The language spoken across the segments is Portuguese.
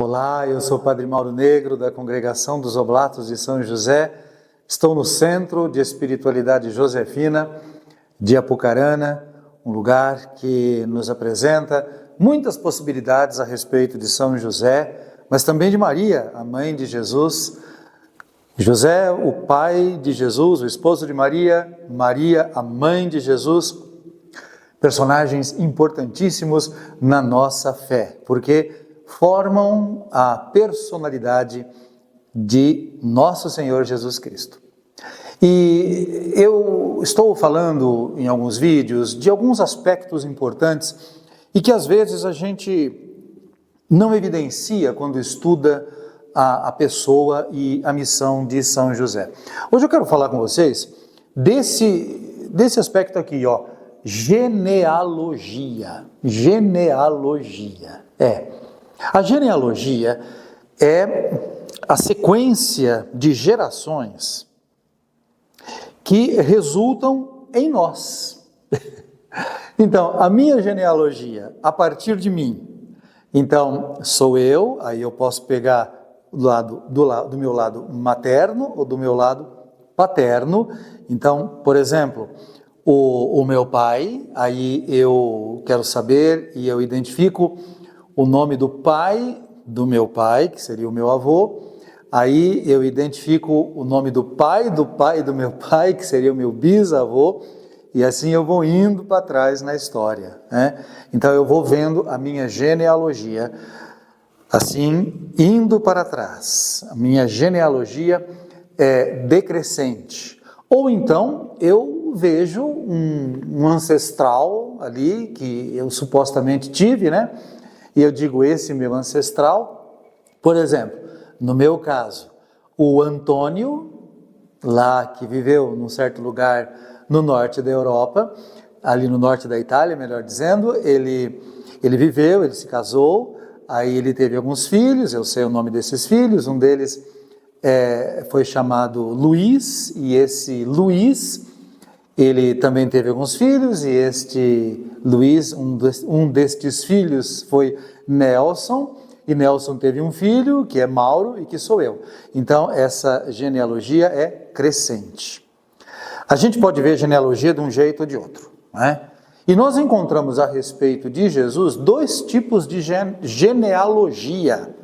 Olá, eu sou o Padre Mauro Negro, da Congregação dos Oblatos de São José. Estou no Centro de Espiritualidade Josefina de Apucarana, um lugar que nos apresenta muitas possibilidades a respeito de São José, mas também de Maria, a mãe de Jesus. José, o pai de Jesus, o esposo de Maria, Maria, a mãe de Jesus, personagens importantíssimos na nossa fé, porque formam a personalidade de nosso Senhor Jesus Cristo. E eu estou falando em alguns vídeos de alguns aspectos importantes e que às vezes a gente não evidencia quando estuda a pessoa e a missão de São José. Hoje eu quero falar com vocês desse aspecto aqui, genealogia. A genealogia é a sequência de gerações que resultam em nós. Então, a minha genealogia, a partir de mim, então sou eu, aí eu posso pegar do meu lado materno ou do meu lado paterno. Então, por exemplo, o meu pai, aí eu quero saber e eu identifico o nome do pai do meu pai, que seria o meu avô. Aí eu identifico o nome do pai do meu pai, que seria o meu bisavô, e assim eu vou indo para trás na história, né? Então eu vou vendo a minha genealogia, assim, indo para trás. A minha genealogia é decrescente. Ou então eu vejo um ancestral ali, que eu supostamente tive, né? E eu digo, esse meu ancestral, por exemplo, no meu caso, o Antônio, lá que viveu num certo lugar no norte da Europa, ali no norte da Itália, melhor dizendo, ele viveu, ele se casou, aí ele teve alguns filhos, eu sei o nome desses filhos, um deles foi chamado Luís, e esse Luís, ele também teve alguns filhos, e este Luís, um destes filhos foi Nelson, e Nelson teve um filho, que é Mauro, e que sou eu. Então, essa genealogia é crescente. A gente pode ver genealogia de um jeito ou de outro, né? E nós encontramos a respeito de Jesus dois tipos de genealogia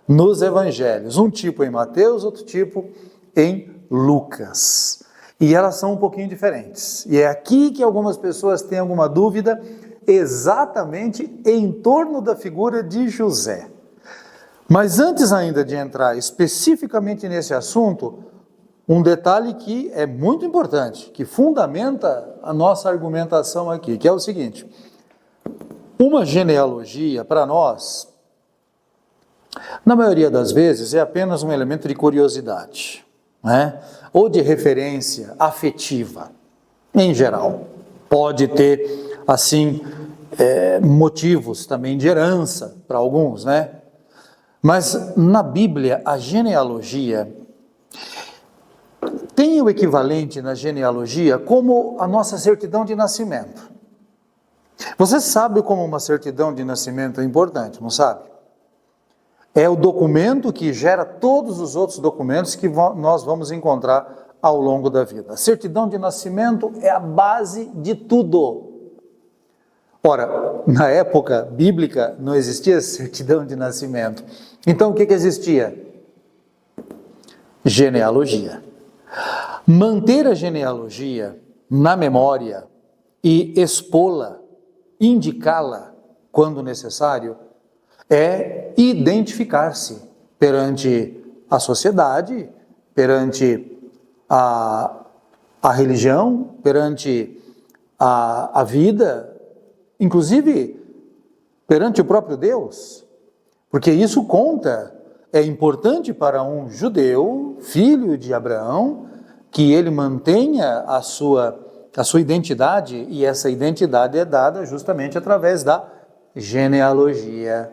nos evangelhos. Um tipo em Mateus, outro tipo em Lucas. E elas são um pouquinho diferentes. E é aqui que algumas pessoas têm alguma dúvida, exatamente em torno da figura de José. Mas antes ainda de entrar especificamente nesse assunto, um detalhe que é muito importante, que fundamenta a nossa argumentação aqui, que é o seguinte: uma genealogia, para nós, na maioria das vezes, é apenas um elemento de curiosidade, né? Ou de referência afetiva, em geral. Pode ter, assim, motivos também de herança para alguns, né? Mas na Bíblia, a genealogia tem o equivalente na genealogia como a nossa certidão de nascimento. Você sabe como uma certidão de nascimento é importante, não sabe? É o documento que gera todos os outros documentos que nós vamos encontrar ao longo da vida. A certidão de nascimento é a base de tudo. Ora, na época bíblica não existia certidão de nascimento. Então o que existia? Genealogia. Manter a genealogia na memória e expô-la, indicá-la quando necessário, é identificar-se perante a sociedade, perante a religião, perante a vida, inclusive perante o próprio Deus, porque isso conta, é importante para um judeu, filho de Abraão, que ele mantenha a sua identidade, e essa identidade é dada justamente através da genealogia.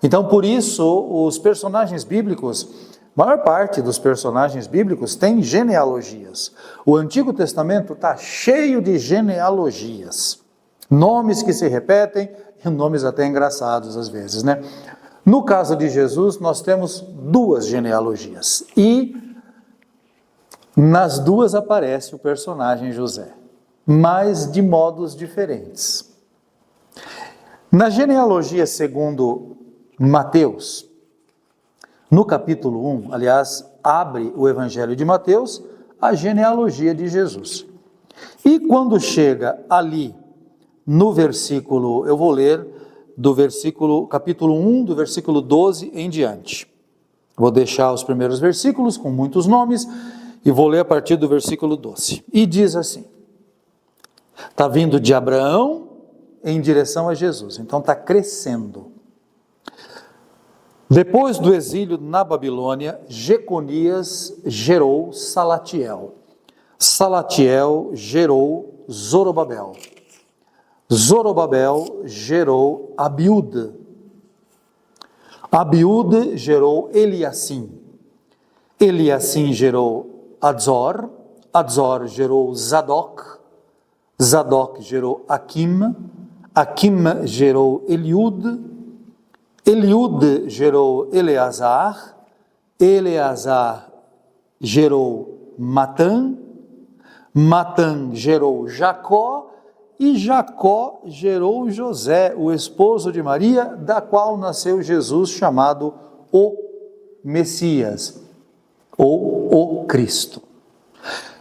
Então, por isso, os personagens bíblicos, a maior parte dos personagens bíblicos tem genealogias. O Antigo Testamento está cheio de genealogias. Nomes que se repetem, e nomes até engraçados às vezes, né? No caso de Jesus, nós temos duas genealogias e nas duas aparece o personagem José, mas de modos diferentes. Na genealogia segundo Mateus, no capítulo 1, aliás, abre o Evangelho de Mateus, a genealogia de Jesus. E quando chega ali, no versículo, eu vou ler do versículo, capítulo 1, do versículo 12 em diante. Vou deixar os primeiros versículos com muitos nomes e vou ler a partir do versículo 12. E diz assim, está vindo de Abraão em direção a Jesus, então está crescendo. Depois do exílio na Babilônia, Jeconias gerou Salatiel. Salatiel gerou Zorobabel. Zorobabel gerou Abiúde. Abiúde gerou Eliacim. Eliacim gerou Adzor. Adzor gerou Zadok. Zadok gerou Aquim. Aquim gerou Eliúde. Eliúde gerou Eleazar. Eleazar gerou Matã. Matã gerou Jacó. E Jacó gerou José, o esposo de Maria, da qual nasceu Jesus, chamado o Messias, ou o Cristo.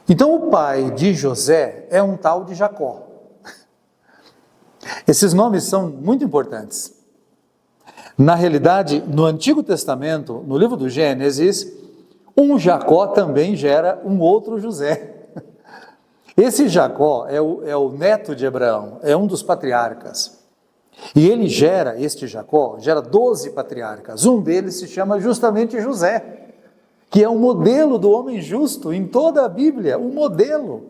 Então o pai de José é um tal de Jacó. Esses nomes são muito importantes. Na realidade, no Antigo Testamento, no livro do Gênesis, um Jacó também gera um outro José. Esse Jacó é o neto de Abraão, é um dos patriarcas. E ele este Jacó, gera 12 patriarcas. Um deles se chama justamente José, que é um modelo do homem justo em toda a Bíblia, um modelo.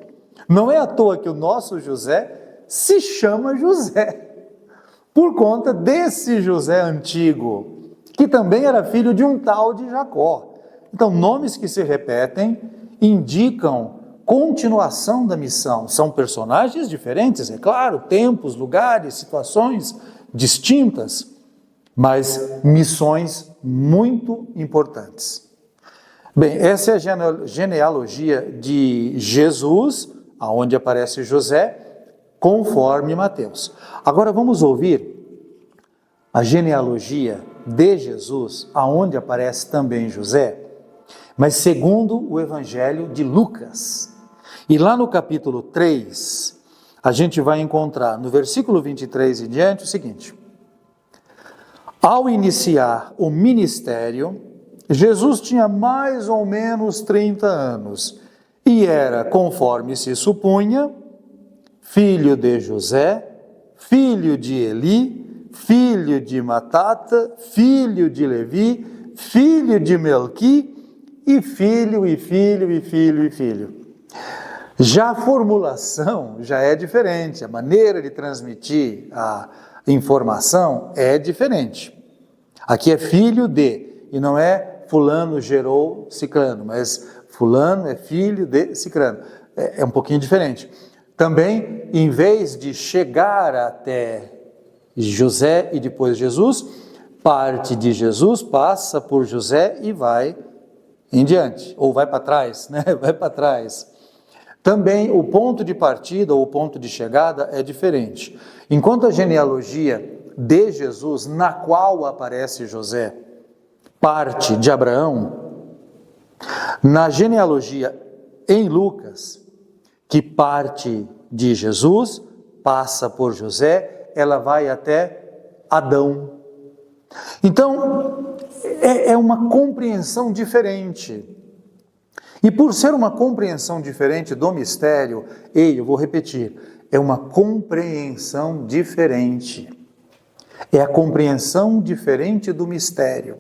Não é à toa que o nosso José se chama José, por conta desse José antigo, que também era filho de um tal de Jacó. Então, nomes que se repetem indicam continuação da missão. São personagens diferentes, é claro, tempos, lugares, situações distintas, mas missões muito importantes. Bem, essa é a genealogia de Jesus, aonde aparece José, conforme Mateus. Agora vamos ouvir a genealogia de Jesus, aonde aparece também José, mas segundo o Evangelho de Lucas. E lá no capítulo 3, a gente vai encontrar no versículo 23 em diante o seguinte: ao iniciar o ministério, Jesus tinha mais ou menos 30 anos e era, conforme se supunha, filho de José, filho de Eli, filho de Matata, filho de Levi, filho de Melqui, e filho, e filho, e filho, e filho. Já a formulação já é diferente, a maneira de transmitir a informação é diferente. Aqui é filho de, e não é fulano gerou ciclano, mas fulano é filho de ciclano. É um pouquinho diferente. Também, em vez de chegar até José e depois Jesus, parte de Jesus passa por José e vai em diante, ou vai para trás, né? Vai para trás. Também o ponto de partida ou o ponto de chegada é diferente. Enquanto a genealogia de Jesus, na qual aparece José, parte de Abraão, na genealogia em Lucas, que parte de Jesus, passa por José, ela vai até Adão. Então, é uma compreensão diferente. E por ser uma compreensão diferente do mistério, eu vou repetir, é uma compreensão diferente. É a compreensão diferente do mistério,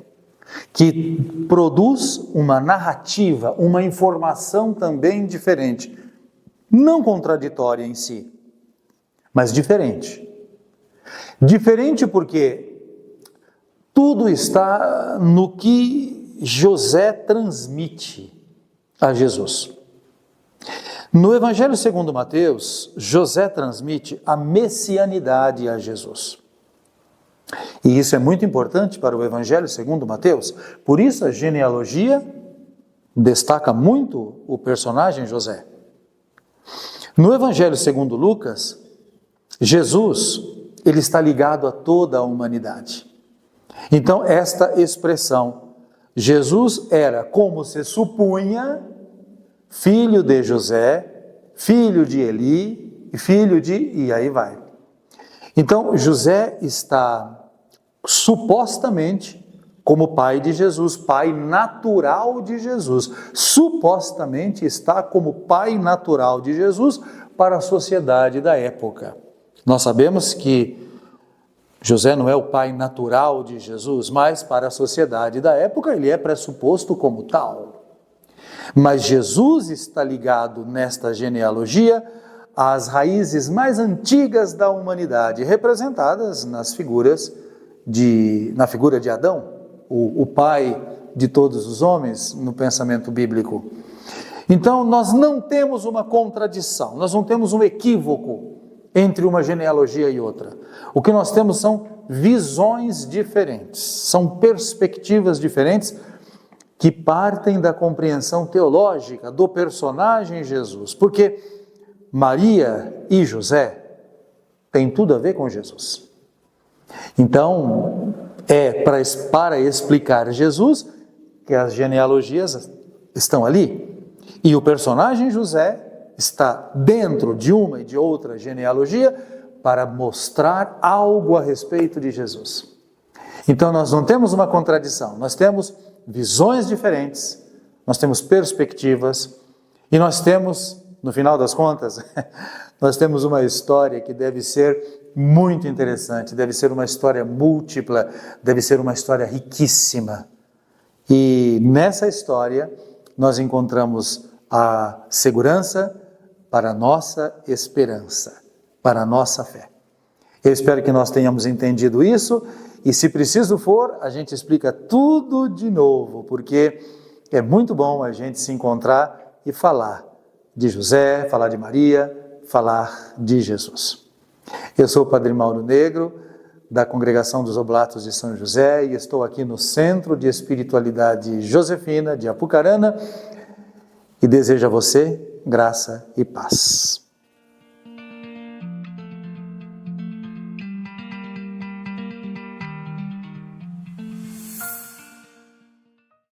que produz uma narrativa, uma informação também diferente. Não contraditória em si, mas diferente. Diferente porque tudo está no que José transmite a Jesus. No Evangelho segundo Mateus, José transmite a messianidade a Jesus. E isso é muito importante para o Evangelho segundo Mateus. Por isso a genealogia destaca muito o personagem José. No Evangelho segundo Lucas, Jesus, ele está ligado a toda a humanidade. Então, esta expressão, Jesus era, como se supunha, filho de José, filho de Eli, filho de... e aí vai. Então, José está supostamente como pai de Jesus, pai natural de Jesus. Supostamente está como pai natural de Jesus para a sociedade da época. Nós sabemos que José não é o pai natural de Jesus, mas para a sociedade da época ele é pressuposto como tal. Mas Jesus está ligado nesta genealogia às raízes mais antigas da humanidade, representadas na figura de Adão, o pai de todos os homens no pensamento bíblico. Então nós não temos uma contradição, nós não temos um equívoco entre uma genealogia e outra. O que nós temos são visões diferentes, são perspectivas diferentes que partem da compreensão teológica do personagem Jesus, porque Maria e José têm tudo a ver com Jesus. Então, para explicar Jesus que as genealogias estão ali. E o personagem José está dentro de uma e de outra genealogia para mostrar algo a respeito de Jesus. Então, nós não temos uma contradição, nós temos visões diferentes, nós temos perspectivas e nós temos, no final das contas, nós temos uma história que deve ser muito interessante, deve ser uma história múltipla, deve ser uma história riquíssima. E nessa história nós encontramos a segurança para a nossa esperança, para a nossa fé. Eu espero que nós tenhamos entendido isso e, se preciso for, a gente explica tudo de novo, porque é muito bom a gente se encontrar e falar de José, falar de Maria, falar de Jesus. Eu sou o Padre Mauro Negro, da Congregação dos Oblatos de São José, e estou aqui no Centro de Espiritualidade Josefina de Apucarana, e desejo a você graça e paz.